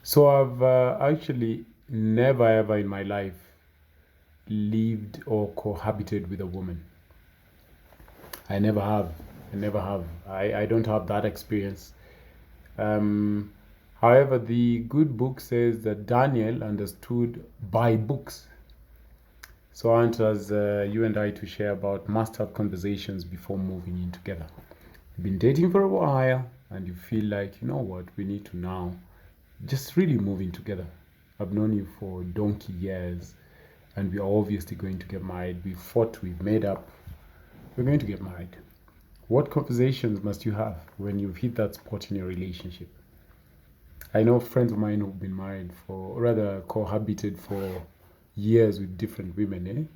So I've actually never ever in my life lived or cohabited with a woman. I never have. I never have. I don't have that experience. Um, However, the good book says that Daniel understood by books. So I want us, you and I, to share about must-have conversations before moving in together. You've been dating for a while, and you feel like, you know what, we need to now just really move in together. I've known you for donkey years, and we are obviously going to get married. We've fought, we've made up, we're going to get married. What conversations must you have when you've hit that spot in your relationship? I know friends of mine who've been married for, or rather cohabited for years with different women.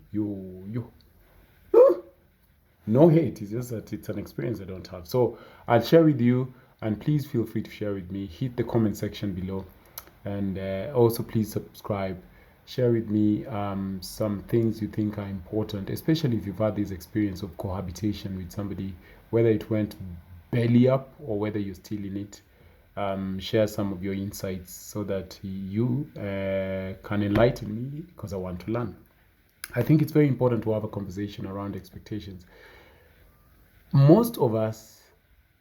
No hate. It's just that it's an experience I don't have. So I'll share with you, and please feel free to share with me. Hit the comment section below, and also please subscribe. Share with me some things you think are important, especially if you've had this experience of cohabitation with somebody, whether it went belly up or whether you're still in it. Share some of your insights so that you can enlighten me because I want to learn. I think it's very important to have a conversation around expectations. Most of us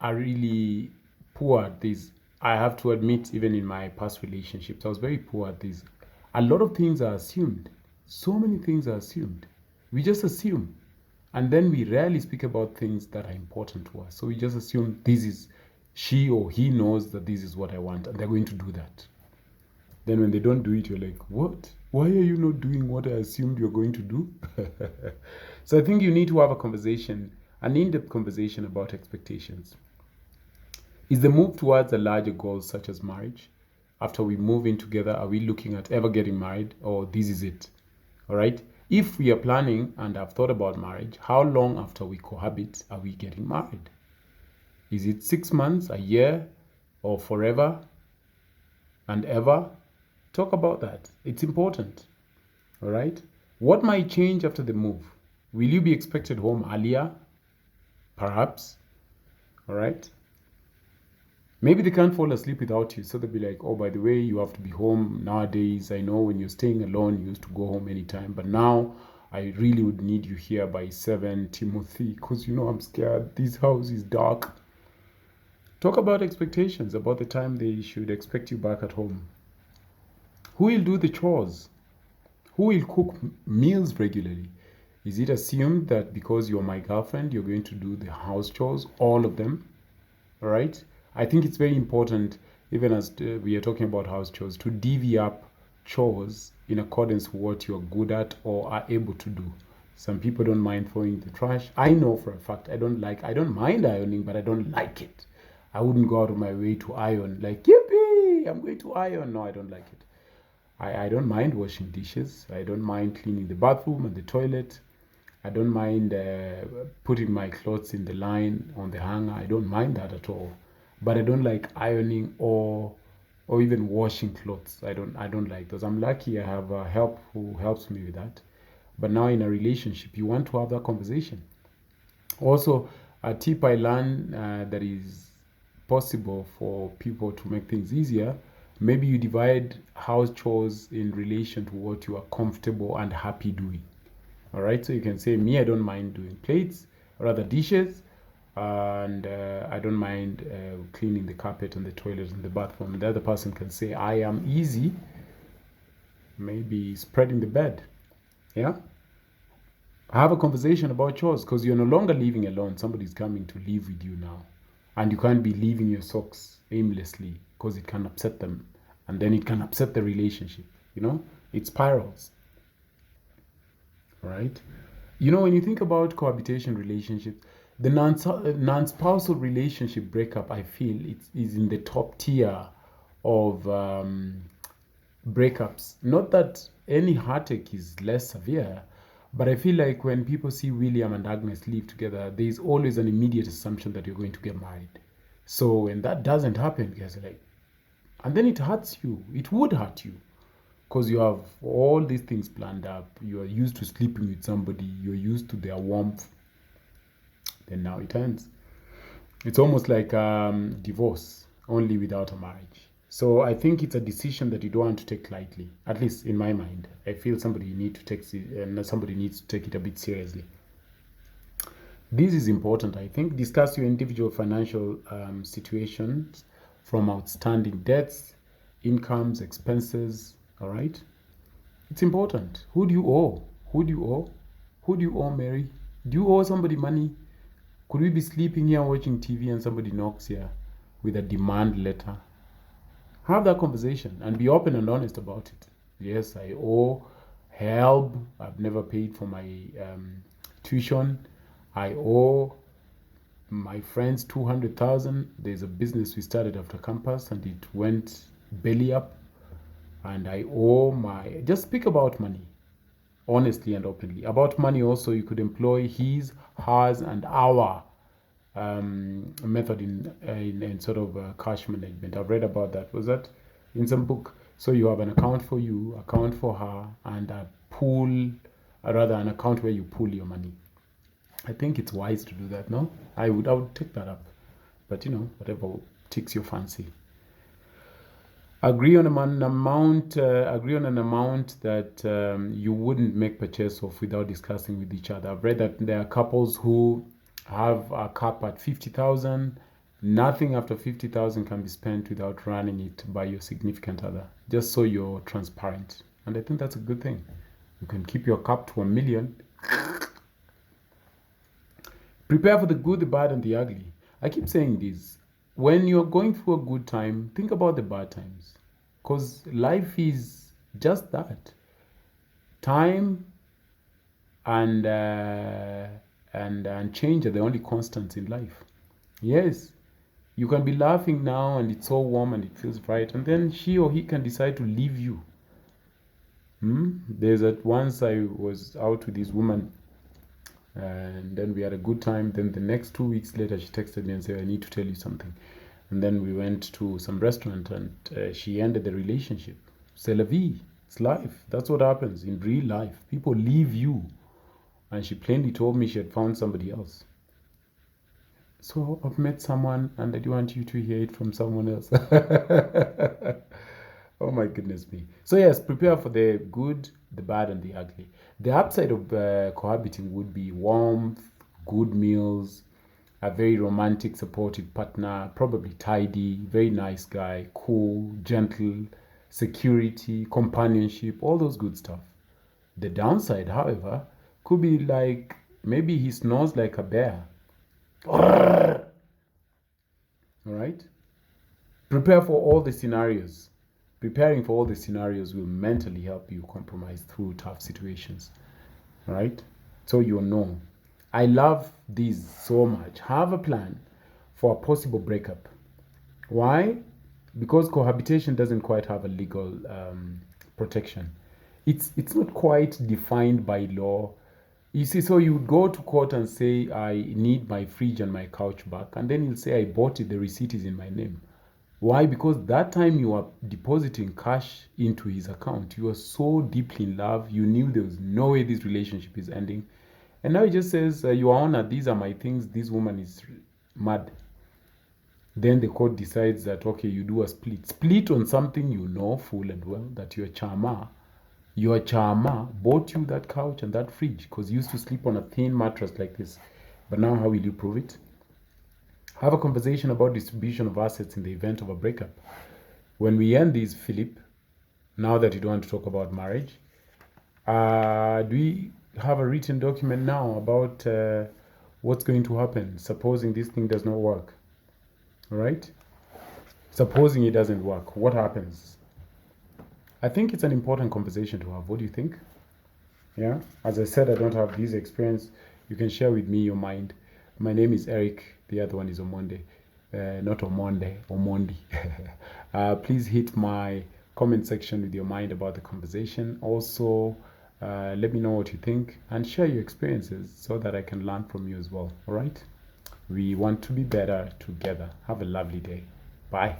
are really poor at this. I have to admit, even in my past relationships, I was very poor at this. A lot of things are assumed. So many things are assumed. We just assume. And then we rarely speak about things that are important to us. So we just assume this is, she or he knows that this is what I want, and they're going to do that. Then when they don't do it, you're like, what? Why are you not doing what I assumed you're going to do? So I think you need to have a conversation, an in-depth conversation about expectations. Is the move towards a larger goal such as marriage? After we move in together, are we looking at ever getting married, or this is it? All right. If we are planning and have thought about marriage, how long after we cohabit are we getting married? Is it 6 months, a year, or forever and ever? Talk about that. It's important. All right. What might change after the move? Will you be expected home earlier? Perhaps. All right. Maybe they can't fall asleep without you. So they'll be like, oh, by the way, you have to be home nowadays. I know when you're staying alone, you used to go home anytime. But now I really would need you here by 7, Timothy, because you know I'm scared. This house is dark. Talk about expectations, about the time they should expect you back at home. Who will do the chores? Who will cook meals regularly? Is it assumed that because you're my girlfriend, you're going to do the house chores, all of them? All right. I think it's very important, even as we are talking about house chores, to divvy up chores in accordance with what you're good at or are able to do. Some people don't mind throwing the trash. I know for a fact I don't mind ironing, but I don't like it. I wouldn't go out of my way to iron, like, yippee, I'm going to iron. No, I don't like it. I don't mind washing dishes. I don't mind cleaning the bathroom and the toilet. I don't mind putting my clothes in the line on the hanger. I don't mind that at all. But I don't like ironing or even washing clothes. I don't like those. I'm lucky I have help who helps me with that. But now in a relationship, you want to have that conversation. Also, a tip I learned that is possible for people to make things easier. Maybe you divide house chores in relation to what you are comfortable and happy doing. All right, so you can say, me, I don't mind doing plates, or rather dishes, and I don't mind cleaning the carpet and the toilet and the bathroom. The other person can say, I am easy, maybe spreading the bed. Yeah, have a conversation about chores because you're no longer living alone. Somebody's coming to live with you now, and you can't be leaving your socks aimlessly because it can upset them, and then it can upset the relationship. It spirals. Right? When you think about cohabitation relationships, the non-spousal relationship breakup, I feel it is in the top tier of breakups. Not that any heartache is less severe, but I feel like when people see William and Agnes live together, there is always an immediate assumption that you're going to get married. So when that doesn't happen, guys are like, and then it hurts you. It would hurt you because you have all these things planned up. You are used to sleeping with somebody, you're used to their warmth, then now it ends. It's almost like divorce, only without a marriage. So I think it's a decision that you don't want to take lightly. At least in my mind, I feel somebody somebody needs to take it a bit seriously. This is important. I think discuss your individual financial situations, from outstanding debts, incomes, expenses. All right, it's important. Who do you owe? Who do you owe? Who do you owe, Mary? Do you owe somebody money? Could we be sleeping here watching TV and somebody knocks here with a demand letter? Have that conversation and be open and honest about it. Yes, I owe help. I've never paid for my tuition. I owe my friends 200,000. There's a business we started after campus and it went belly up. And I owe my. Just speak about money honestly and openly. About money, also, you could employ his, hers, and our method in sort of cash management. I've read about that. Was that in some book? So you have an account for you, account for her, and a pool, or rather an account where you pool your money. I think it's wise to do that. No, I would take that up, but whatever ticks your fancy. Agree on an amount. Agree on an amount that you wouldn't make purchase of without discussing with each other. I've read that there are couples who have a cap at 50,000. Nothing after 50,000 can be spent without running it by your significant other. Just so you're transparent, and I think that's a good thing. You can keep your cap to 1 million. Prepare for the good, the bad, and the ugly. I keep saying this. When you're going through a good time, think about the bad times. Because life is just that. Time and change are the only constants in life. Yes, you can be laughing now and it's so warm and it feels bright, and then she or he can decide to leave you. There's that once I was out with this woman and then we had a good time. Then the next 2 weeks later, she texted me and said, I need to tell you something. And then we went to some restaurant and she ended the relationship. C'est la vie. It's life. That's what happens in real life. People leave you. And she plainly told me she had found somebody else. So I've met someone and I do want you to hear it from someone else. Oh my goodness me. So yes, prepare for the good, the bad, and the ugly. The upside of cohabiting would be warmth, good meals, a very romantic, supportive partner, probably tidy, very nice guy, cool, gentle, security, companionship, all those good stuff. The downside, however, could be like maybe he snores like a bear. All right? Prepare for all the scenarios. Preparing for all the scenarios will mentally help you compromise through tough situations. All right? So you'll know. I love these so much. Have a plan for a possible breakup. Why? Because cohabitation doesn't quite have a legal protection. It's not quite defined by law. You see, so you go to court and say, I need my fridge and my couch back. And then you'll say, I bought it, the receipt is in my name. Why? Because that time you are depositing cash into his account. You are so deeply in love. You knew there was no way this relationship is ending. And now he just says, Your Honor, these are my things. This woman is mad. Then the court decides that, okay, you do a split. Split on something you know full and well that your charmer bought you that couch and that fridge because you used to sleep on a thin mattress like this. But now how will you prove it? Have a conversation about distribution of assets in the event of a breakup. When we end this, Philip, now that you don't want to talk about marriage, do we have a written document now about what's going to happen supposing this thing does not work? All right? Supposing it doesn't work, what happens? I think it's an important conversation to have. What do you think? Yeah? As I said, I don't have this experience. You can share with me your mind. My name is Eric. The other one is Omonde. Not Omonde, Omondi. Please hit my comment section with your mind about the conversation. Also, let me know what you think and share your experiences so that I can learn from you as well. All right? We want to be better together. Have a lovely day. Bye.